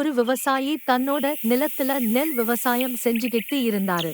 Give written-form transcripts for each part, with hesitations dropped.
ஒரு விவசாயி தன்னோட நிலத்துல நெல் விவசாயம் செஞ்சுகிட்டு இருந்தாரு.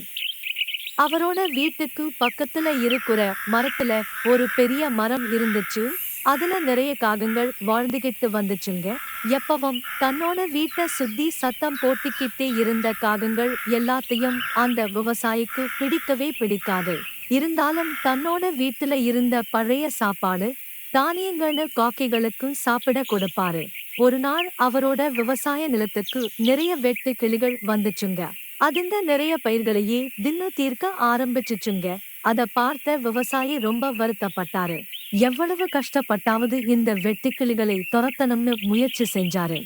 அவரோட வீட்டுக்கு பக்கத்துல இருக்கிற மரத்துல ஒரு பெரிய மரம் இருந்துச்சு. அதுல நிறைய காகங்கள் வாழ்ந்துகிட்டு வந்துச்சுங்க. எப்பவும் தன்னோட வீட்டை சுத்தி சத்தம் போட்டுக்கிட்டே இருந்த காகங்கள் எல்லாத்தையும் அந்த விவசாயிக்கு பிடிக்கவே பிடிக்காது. இருந்தாலும் தன்னோட வீட்டுல இருந்த பழைய சாப்பாடு, தானியங்கள்னு காக்கைகளுக்கு சாப்பிட கொடுப்பாரு. ஒரு நாள் அவரோட விவசாய நிலத்துக்கு நிறைய வெட்டு கிளிகள் வந்துச்சுங்க. அதுங்க நிறைய பயிர்களையே தின்னு தீர்க்க ஆரம்பிச்சுச்சுங்க. அத பார்த்த விவசாயி ரொம்ப வருத்தப்பட்டாரு. எவ்வளவு கஷ்டப்பட்டாவது இந்த வெட்டுக்கிளிகளை துரத்தணும்னு முயற்சி செஞ்சாரு.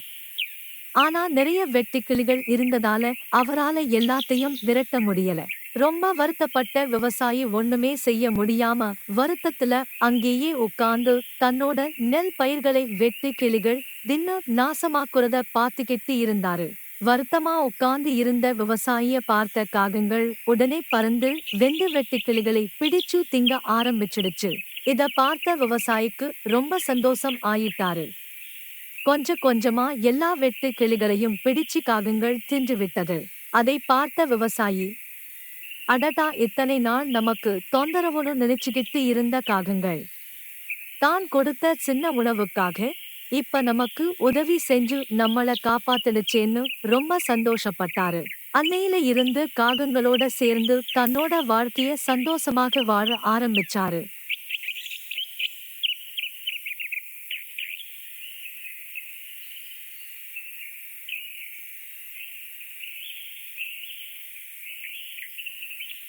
ஆனா நிறைய வெட்டுக்கிளிகள் இருந்ததால அவரால எல்லாத்தையும் விரட்ட முடியல. ரொம்ப வருத்தப்பட்ட விவசாயி ஒண்ணுமே செய்ய முடியாம வருத்தத்துல அங்கேயே உட்கார்ந்து தன்னோட நெல் பயிர்களை வெட்டுக்கிளிகள் தின்னு நாசமாக்குறத பார்த்துக்கிட்டு இருந்தாரு. வருத்தமா உட்கார்ந்து இருந்த விவசாயிய பார்த்த காகங்கள் உடனே பறந்து வெட்டுக்கிளிகளை பிடிச்சு திங்க ஆரம்பிச்சிடுச்சு. இத பார்த்த விவசாயிக்கு ரொம்ப சந்தோஷம் ஆயிட்டாரு. கொஞ்சமா எல்லா வெட்டு கிளிகளையும் பிடிச்சு காகங்கள் தின்று விட்டது. அதை பார்த்த விவசாயி, அடடா, இத்தனை நாள் நமக்கு தொந்தரவுன்னு நினைச்சுக்கிட்டு இருந்த காகங்கள் தான் கொடுத்த சின்ன உணவுக்காக இப்ப நமக்கு உதவி செஞ்சு நம்மள காப்பாத்திடுச்சேன்னு ரொம்ப சந்தோஷப்பட்டாரு. அன்னையில இருந்து காகங்களோட சேர்ந்து தன்னோட வாழ்க்கைய சந்தோஷமாக வாழ ஆரம்பிச்சாரு.